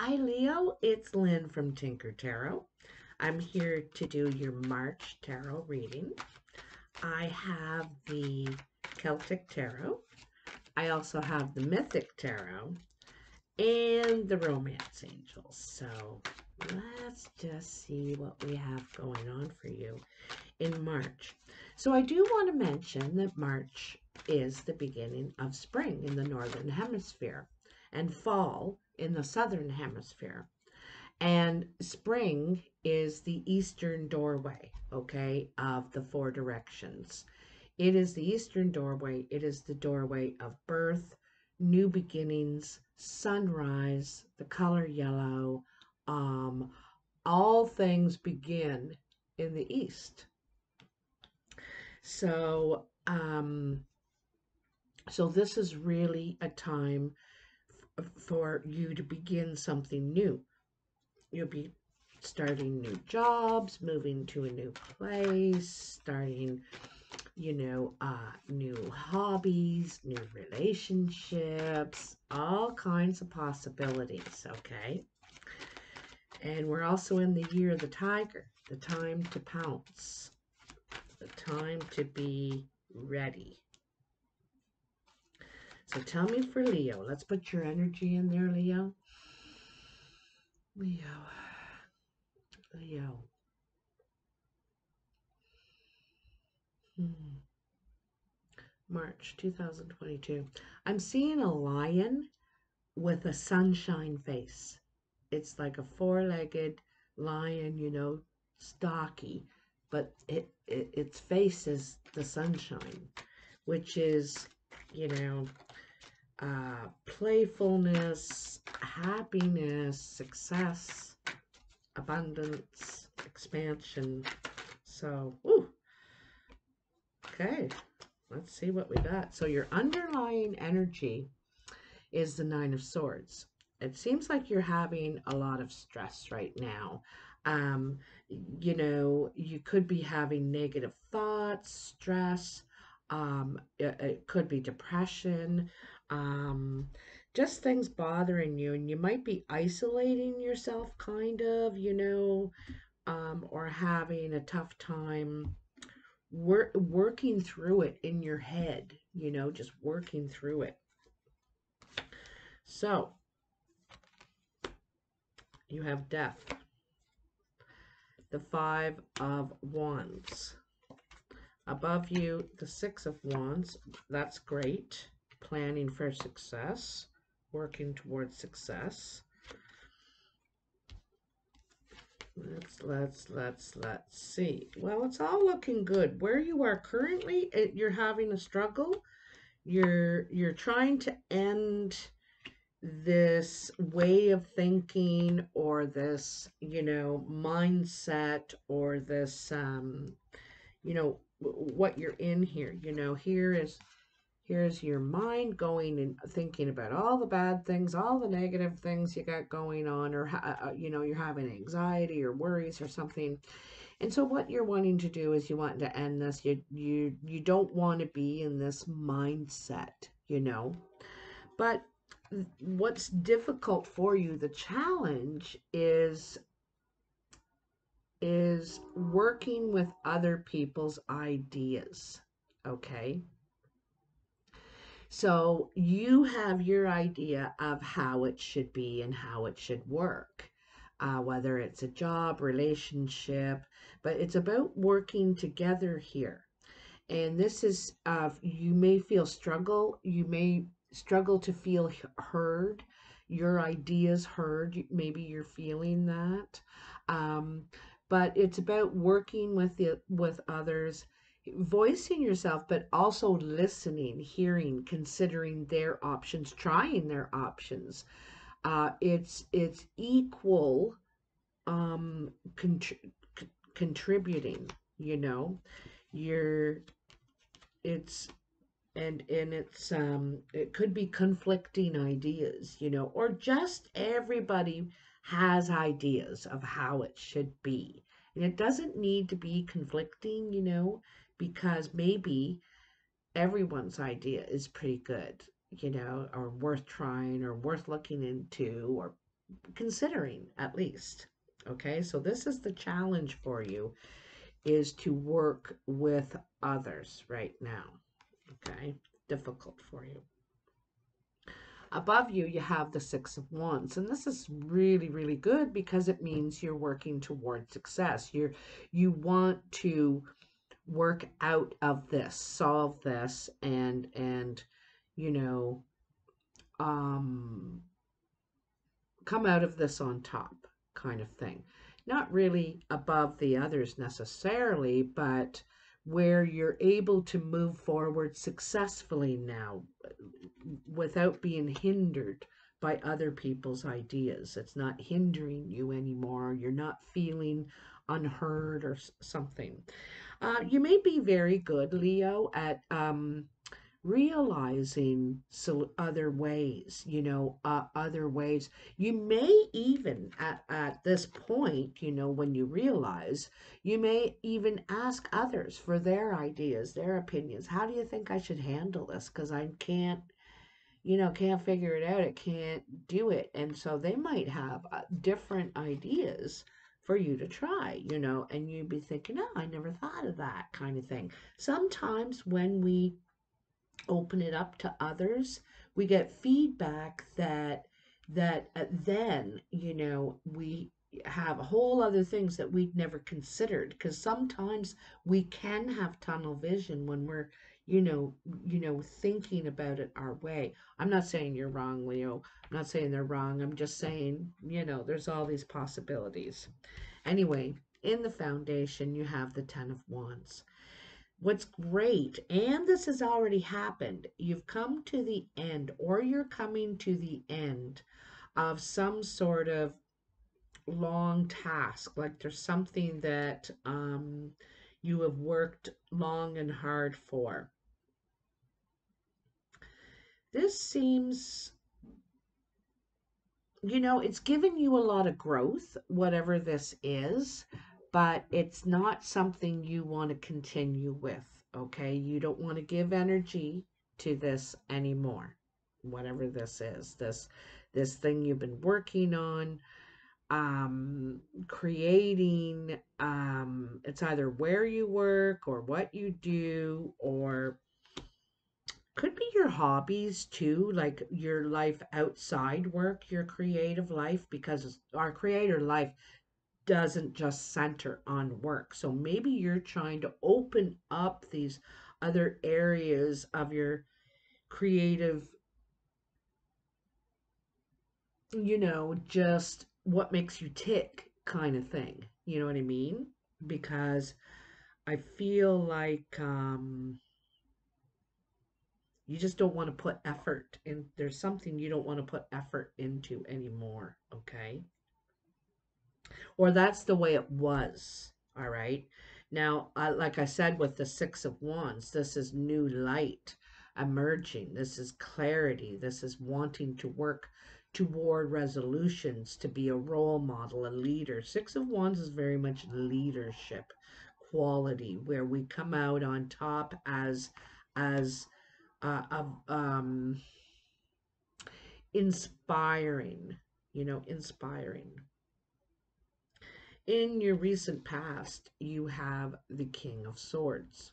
Hi Leo, it's Lynn from Tinker Tarot. I'm here to do your March tarot reading. I have the Celtic Tarot. I also have the Mythic Tarot and the Romance Angels. So let's just see what we have going on for you in March. So I do want to mention that March is the beginning of spring in the Northern Hemisphere and fall in the Southern Hemisphere. And spring is the eastern doorway, okay, of the four directions. It is the eastern doorway. It is the doorway of birth, new beginnings, sunrise, the color yellow. Um, all things begin in the east. So, so this is really a time for you to begin something new. You'll be starting new jobs, moving to a new place, starting, new hobbies, new relationships, all kinds of possibilities, okay? And we're also in the year of the tiger, the time to pounce, the time to be ready. So tell me for Leo. Let's put your energy in there, Leo. Leo. Leo. March 2022. I'm seeing a lion with a sunshine face. It's like a four-legged lion, stocky, but its face is the sunshine, which is, playfulness, happiness, success, abundance, expansion. So, okay, let's see what we got. So your underlying energy is the Nine of Swords. It seems like you're having a lot of stress right now. You could be having negative thoughts, stress. It could be depression, just things bothering you, and you might be isolating yourself, kind of, or having a tough time working through it in your head, just working through it. So, you have death, the Five of Wands. Above you, the Six of Wands. That's great. Planning for success, working towards success. Let's see. Well, it's all looking good. Where you are currently, you're having a struggle. You're trying to end this way of thinking, or this, mindset, or this, what you're in here. Here's your mind going and thinking about all the bad things, all the negative things you got going on, or, you're having anxiety or worries or something. And so what you're wanting to do is you want to end this. You don't want to be in this mindset, But what's difficult for you, the challenge is working with other people's ideas, okay? So you have your idea of how it should be and how it should work, whether it's a job, relationship, but it's about working together here. And this is, you may feel struggle, you may struggle to feel heard, your ideas heard, maybe you're feeling that. But it's about working with others, voicing yourself, but also listening, hearing, considering their options, trying their options. It's equal, contributing, you're it's and it's it could be conflicting ideas, or just everybody has ideas of how it should be, and it doesn't need to be conflicting, because maybe everyone's idea is pretty good, or worth trying, or worth looking into, or considering at least. Okay, so this is the challenge for you, is to work with others right now. Okay, difficult for you. Above you, you have the Six of Wands, and this is really, really good because it means you're working toward success. You want to work out of this, solve this, and you know, um, come out of this on top, kind of thing. Not really above the others necessarily, but where you're able to move forward successfully now without being hindered by other people's ideas. It's not hindering you anymore. You're not feeling unheard or something. You may be very good, Leo, at realizing other ways, other ways. You may even, at this point, when you realize, you may even ask others for their ideas, their opinions. How do you think I should handle this? Because I can't figure it out. It can't do it. And so they might have different ideas for you to try, and you'd be thinking, oh, I never thought of that kind of thing. Sometimes when we open it up to others, we get feedback that then, we have whole other things that we'd never considered, because sometimes we can have tunnel vision when we're thinking about it our way. I'm not saying you're wrong, Leo. I'm not saying they're wrong. I'm just saying, there's all these possibilities. Anyway, in the foundation, you have the Ten of Wands. What's great, and this has already happened, you've come to the end, or you're coming to the end of some sort of long task. Like there's something that you have worked long and hard for. This seems, it's given you a lot of growth, whatever this is, but it's not something you want to continue with, okay? You don't want to give energy to this anymore, whatever this is. This thing you've been working on, creating, it's either where you work or what you do, or could be your hobbies too, like your life outside work, your creative life, because our creator life doesn't just center on work. So maybe you're trying to open up these other areas of your creative, just what makes you tick kind of thing. You know what I mean? Because I feel like you just don't want to put effort in. There's something you don't want to put effort into anymore, okay? Or that's the way it was, all right? Now, like I said, with the Six of Wands, this is new light emerging. This is clarity. This is wanting to work toward resolutions, to be a role model, a leader. Six of Wands is very much leadership quality, where we come out on top as of inspiring, inspiring. In your recent past, you have the King of Swords.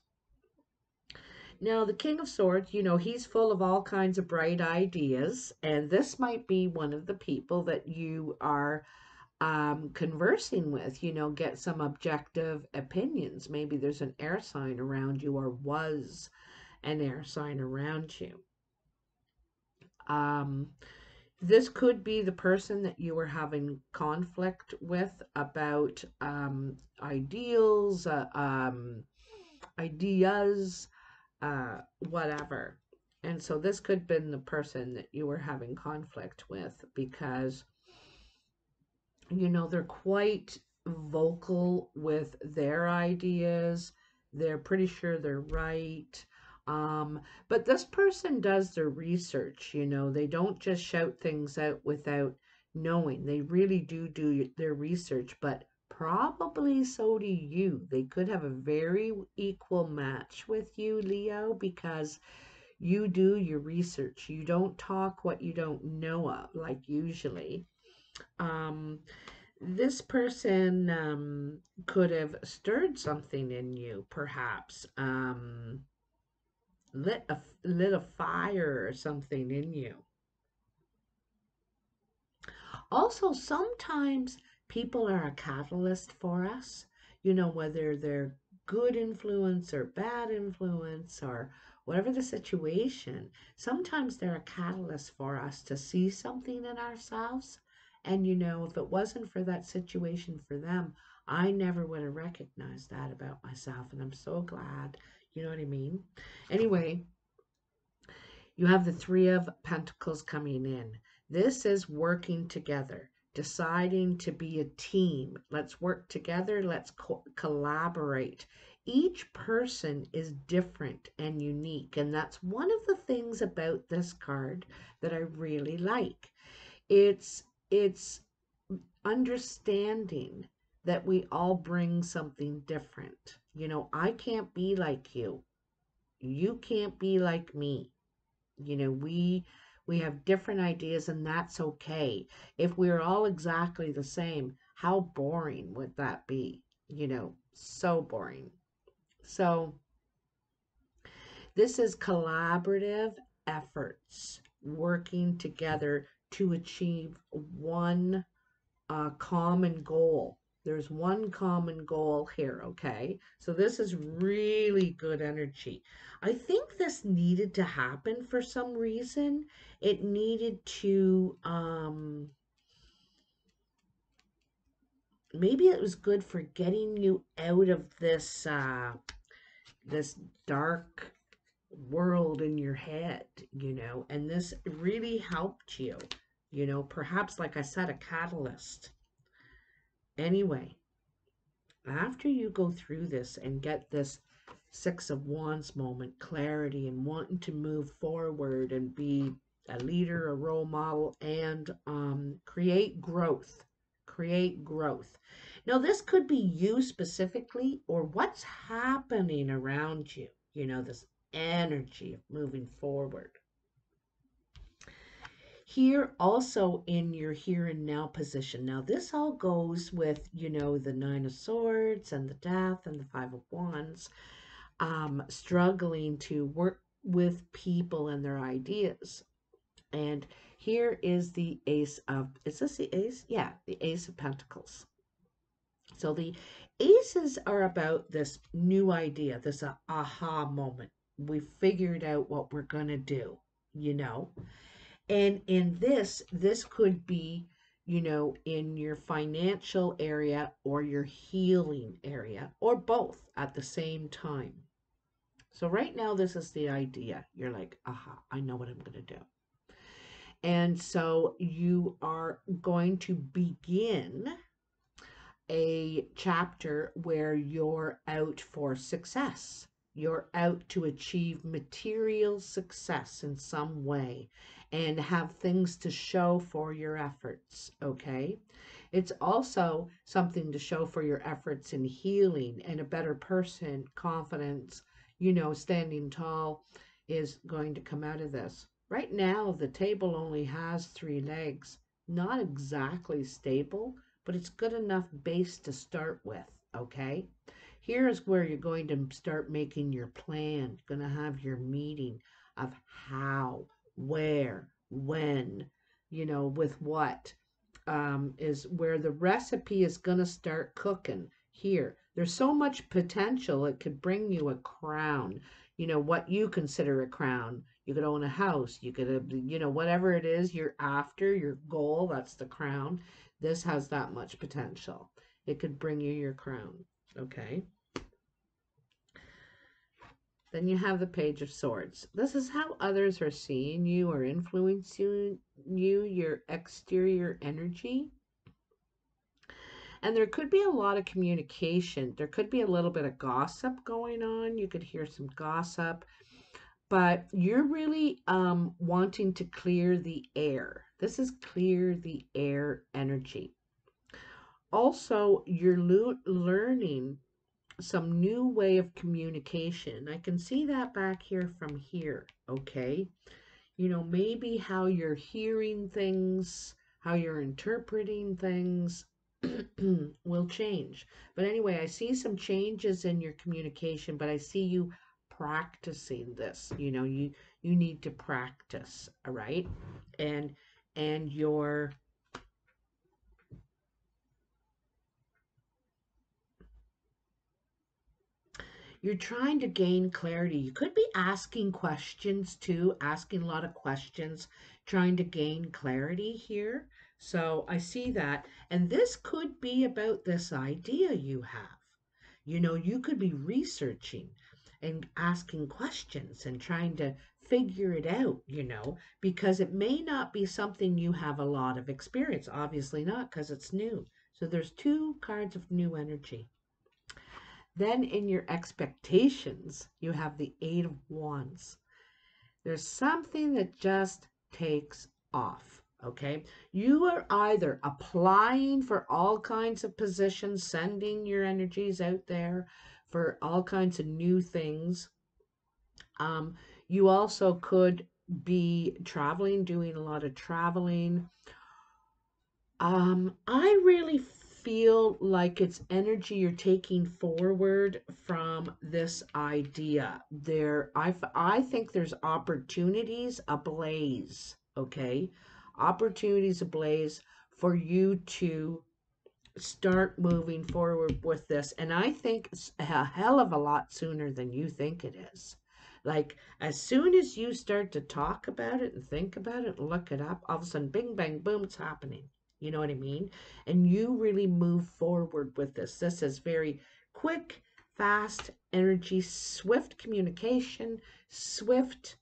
Now, the King of Swords, he's full of all kinds of bright ideas, and this might be one of the people that you are conversing with, get some objective opinions. Maybe there's an air sign around you, or was an air sign around you. This could be the person that you were having conflict with about ideals, ideas, whatever. And so this could have been the person that you were having conflict with, because they're quite vocal with their ideas. They're pretty sure they're right. But this person does their research, they don't just shout things out without knowing. They really do their research, but probably so do you. They could have a very equal match with you, Leo, because you do your research. You don't talk what you don't know of, like usually. This person could have stirred something in you, perhaps lit a fire or something in you. Also, sometimes people are a catalyst for us, whether they're good influence or bad influence or whatever the situation. Sometimes they're a catalyst for us to see something in ourselves. And, if it wasn't for that situation for them, I never would have recognized that about myself. And I'm so glad, you know what I mean? Anyway, you have the Three of Pentacles coming in. This is working together, deciding to be a team. Let's work together. Let's collaborate. Each person is different and unique. And that's one of the things about this card that I really like. It's understanding that we all bring something different. I can't be like you. You can't be like me. We have different ideas, and that's okay. If we were all exactly the same, how boring would that be? So boring. So this is collaborative efforts working together to achieve one common goal. There's one common goal here, okay? So this is really good energy. I think this needed to happen for some reason. It needed to, maybe it was good for getting you out of this dark world in your head, and this really helped you, perhaps, like I said, a catalyst. Anyway, after you go through this and get this Six of Wands moment, clarity, and wanting to move forward and be a leader, a role model, and create growth. Create growth. Now, this could be you specifically or what's happening around you, this energy of moving forward. Here also in your here and now position. Now this all goes with, the Nine of Swords and the Death and the Five of Wands, struggling to work with people and their ideas. And here is the is this the Ace? Yeah, the Ace of Pentacles. So the aces are about this new idea, this aha moment. We figured out what we're going to do, And in this could be, in your financial area or your healing area or both at the same time. So right now, this is the idea. You're like, aha, I know what I'm going to do. And so you are going to begin a chapter where you're out for success. You're out to achieve material success in some way and have things to show for your efforts, okay? It's also something to show for your efforts in healing and a better person, confidence, standing tall is going to come out of this. Right now, the table only has 3 legs, not exactly stable, but it's good enough base to start with, okay? Here's where you're going to start making your plan. You're going to have your meeting of how, where, when, with what, is where the recipe is going to start cooking. Here, there's so much potential. It could bring you a crown, what you consider a crown. You could own a house. You could, whatever it is you're after, your goal, that's the crown. This has that much potential. It could bring you your crown, okay? Then you have the Page of Swords. This is how others are seeing you or influencing you, your exterior energy. And there could be a lot of communication. There could be a little bit of gossip going on. You could hear some gossip. But you're really wanting to clear the air. This is clear the air energy. Also, you're learning some new way of communication. I can see that back here from here, okay? Maybe how you're hearing things how you're interpreting things will change. But anyway, I see some changes in your communication, but I see you practicing this. You need to practice, all right? And and you're trying to gain clarity. You could be asking questions too, asking a lot of questions, trying to gain clarity here. So I see that. And this could be about this idea you have. You could be researching and asking questions and trying to figure it out, because it may not be something you have a lot of experience. Obviously not, because it's new. So there's two cards of new energy. Then in your expectations, you have the Eight of Wands. There's something that just takes off, okay? You are either applying for all kinds of positions, sending your energies out there for all kinds of new things. You also could be traveling, doing a lot of traveling. I really feel like it's energy you're taking forward from this idea. I think there's opportunities ablaze, okay? Opportunities ablaze for you to start moving forward with this. And I think it's a hell of a lot sooner than you think it is. Like, as soon as you start to talk about it and think about it and look it up, all of a sudden, bing, bang, boom, it's happening. You know what I mean? And you really move forward with this. This is very quick, fast energy, swift communication, swift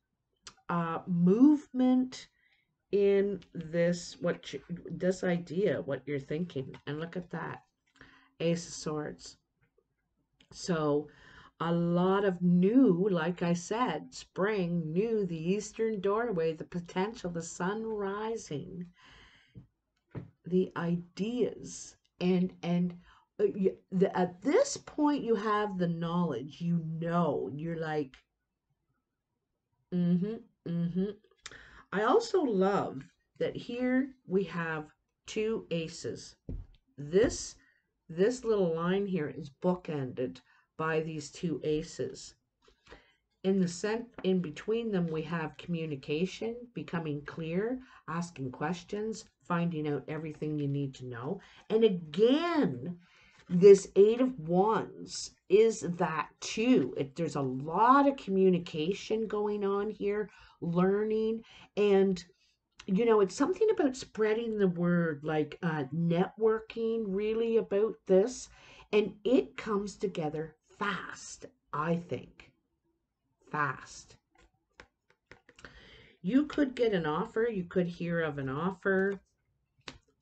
movement in this idea, what you're thinking. And look at that. Ace of Swords. So a lot of new, like I said, spring, new, the eastern doorway, the potential, the sun rising, the ideas, and at this point you have the knowledge. You're like, mm-hmm, mm-hmm. I also love that here we have two aces. This this little line here is bookended by these two aces. In between them, we have communication, becoming clear, asking questions, finding out everything you need to know. And again, this Eight of Wands is that too. There's a lot of communication going on here, learning, and it's something about spreading the word, like networking, really, about this. And it comes together fast, I think. Fast. You could get an offer. You could hear of an offer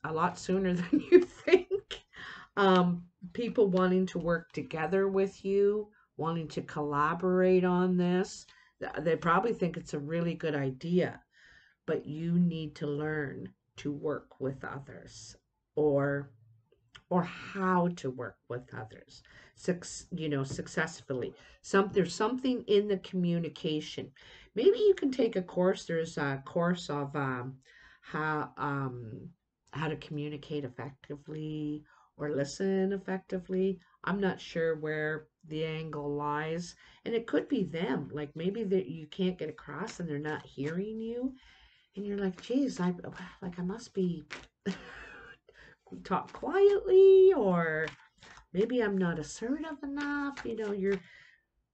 a lot sooner than you think. People wanting to work together with you, wanting to collaborate on this. They probably think it's a really good idea, but you need to learn to work with others, or how to work with others, successfully. There's something in the communication. Maybe you can take a course. There's a course of how how to communicate effectively or listen effectively. I'm not sure where the angle lies, and it could be them. Like, maybe that you can't get across and they're not hearing you, and you're like, geez, I must be talk quietly, or maybe I'm not assertive enough. You're,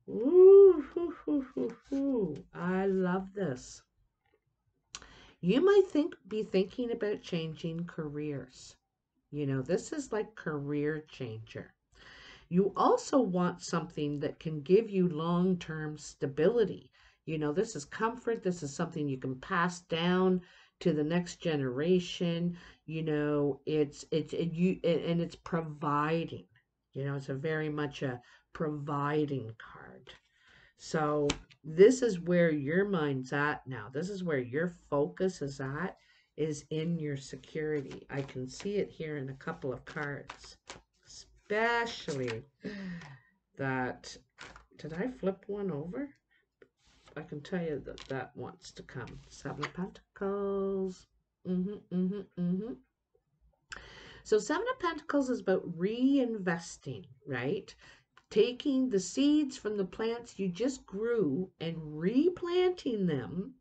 ooh, hoo, hoo, hoo, hoo. I love this. You might be thinking about changing careers. This is like career changer. You also want something that can give you long-term stability. This is comfort. This is something you can pass down to the next generation. It's providing. It's a very much a providing card. So this is where your mind's at now. This is where your focus is in your security. I can see it here in a couple of cards. Especially that, did I flip one over? I can tell you that wants to come. Seven of Pentacles. So Seven of Pentacles is about reinvesting, right? Taking the seeds from the plants you just grew and replanting them,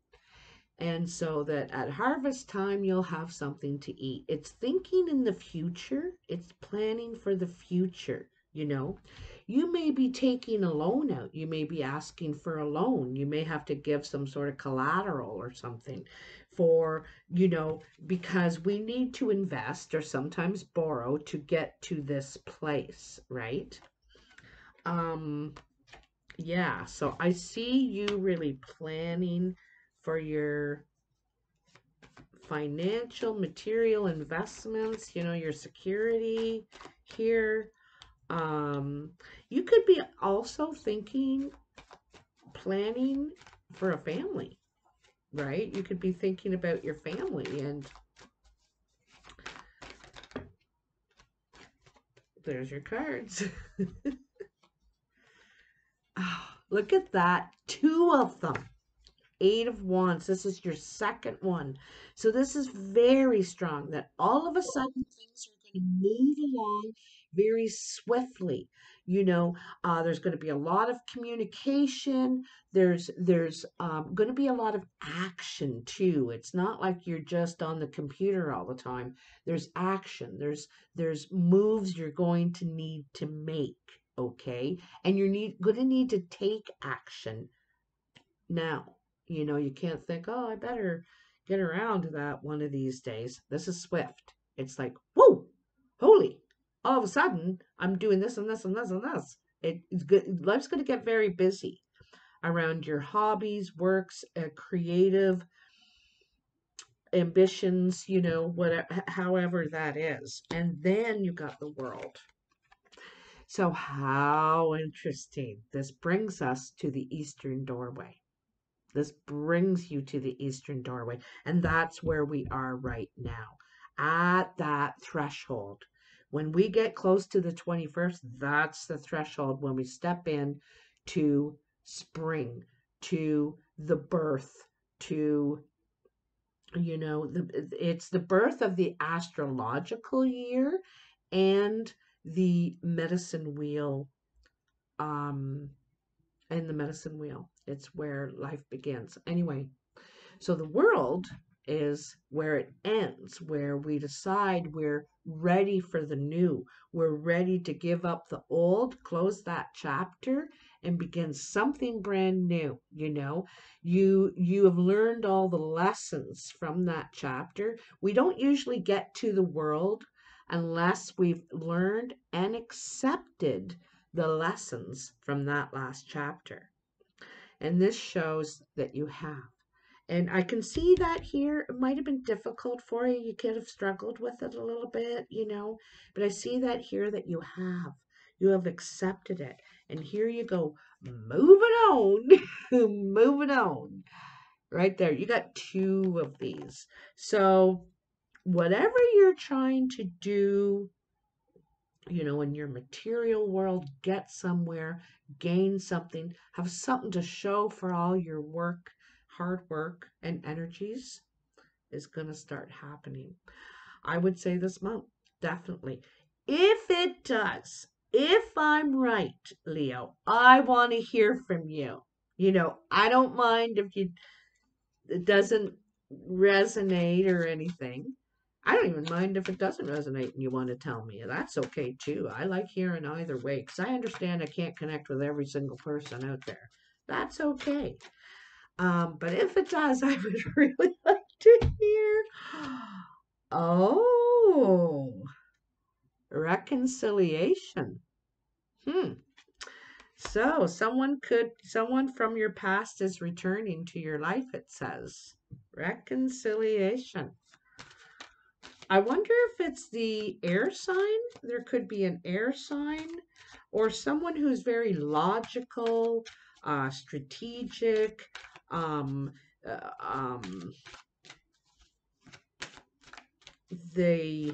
and so that at harvest time you'll have something to eat. It's thinking in the future, it's planning for the future, you know. You may be taking a loan out, you may be asking for a loan, you may have to give some sort of collateral or something for, because we need to invest or sometimes borrow to get to this place, right? Um, yeah, so I see you really planning for your financial, material investments, your security here. Um, you could be also thinking, planning for a family, right? You could be thinking about your family, and there's your cards. Oh, look at that. Two of them. Eight of Wands. This is your second one. So this is very strong that all of a sudden things are going to move along very swiftly. There's going to be a lot of communication. There's going to be a lot of action too. It's not like you're just on the computer all the time. There's action. There's moves you're going to need to make. Okay, and going to need to take action now. You can't think, oh, I better get around to that one of these days. This is swift. It's like, whoa, holy, all of a sudden, I'm doing this and this and this and this. It's good. Life's going to get very busy around your hobbies, works, creative ambitions, whatever, however that is. And then you got the world. So how interesting. This brings us to the Eastern doorway. This brings you to the Eastern doorway. And that's where we are right now, at that threshold. When we get close to the 21st, that's the threshold when we step in to spring, to the birth, to, it's the birth of the astrological year and the medicine wheel, um, and the medicine wheel. It's where life begins. Anyway, so the world is where it ends, where we decide we're ready for the new. We're ready to give up the old, close that chapter, and begin something brand new. You have learned all the lessons from that chapter. We don't usually get to the world unless we've learned and accepted the lessons from that last chapter. And this shows that you have. And I can see that here. It might have been difficult for you. You could have struggled with it a little bit, But I see that here that you have. You have accepted it. And here you go, moving on, moving on. Right there. You got two of these. So whatever you're trying to do, in your material world, get somewhere, gain something, have something to show for all your work, hard work, and energies is going to start happening. I would say this month, definitely. If it does, if I'm right, Leo, I want to hear from you. I don't mind if it doesn't resonate or anything. I don't even mind if it doesn't resonate and you want to tell me. That's okay too. I like hearing either way because I understand I can't connect with every single person out there. That's okay. But if it does, I would really like to hear. Oh, reconciliation. So someone from your past is returning to your life, it says. Reconciliation. I wonder if it's the air sign. There could be an air sign or someone who's very logical, strategic, um, uh, um, they're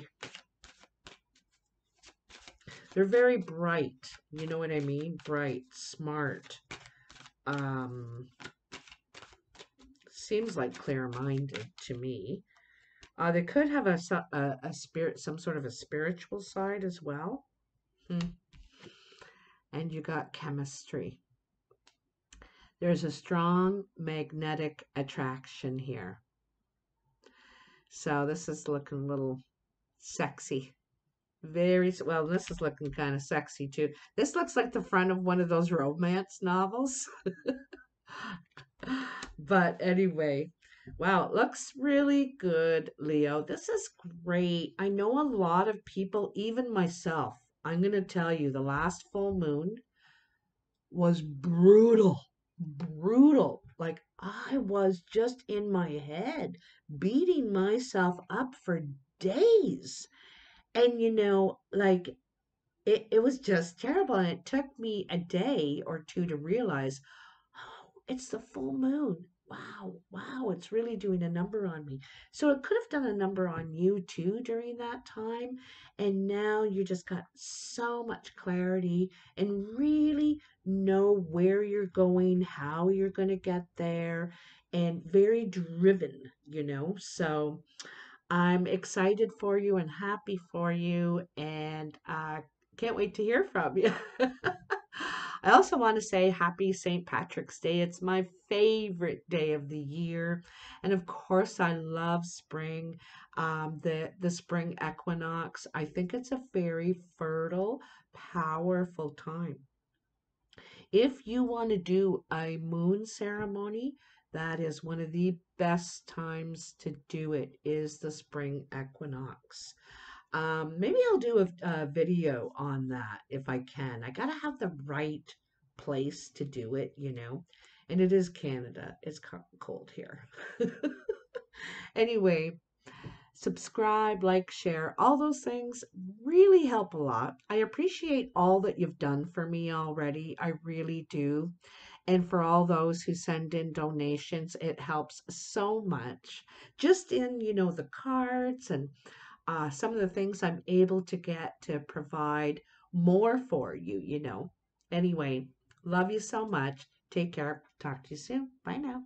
very bright. You know what I mean? Bright, smart. Seems like clear-minded to me. They could have a spirit, some sort of a spiritual side as well. Hmm. And you got chemistry. There's a strong magnetic attraction here. So this is looking a little sexy. Very well. This is looking kind of sexy too. This looks like the front of one of those romance novels. But anyway, wow, it looks really good, Leo. This is great. I know a lot of people, even myself. I'm going to tell you, the last full moon was brutal, brutal. Like I was just in my head, beating myself up for days. And like it was just terrible. And it took me a day or two to realize, oh, it's the full moon. Wow, wow, it's really doing a number on me. So it could have done a number on you too during that time. And now you just got so much clarity and really know where you're going, how you're going to get there, and very driven. So I'm excited for you and happy for you, and can't wait to hear from you. I also want to say happy St. Patrick's Day. It's my favorite day of the year, and of course, I love spring. The spring equinox. I think it's a very fertile, powerful time. If you want to do a moon ceremony, that is one of the best times to do it is the spring equinox. Maybe I'll do a video on that if I can. I gotta have the right place to do it. And it is Canada. It's cold here. Anyway, subscribe, like, share, all those things really help a lot. I appreciate all that you've done for me already. I really do. And for all those who send in donations, it helps so much. Just in the cards and some of the things I'm able to get to provide more for you. Anyway, love you so much. Take care. Talk to you soon. Bye now.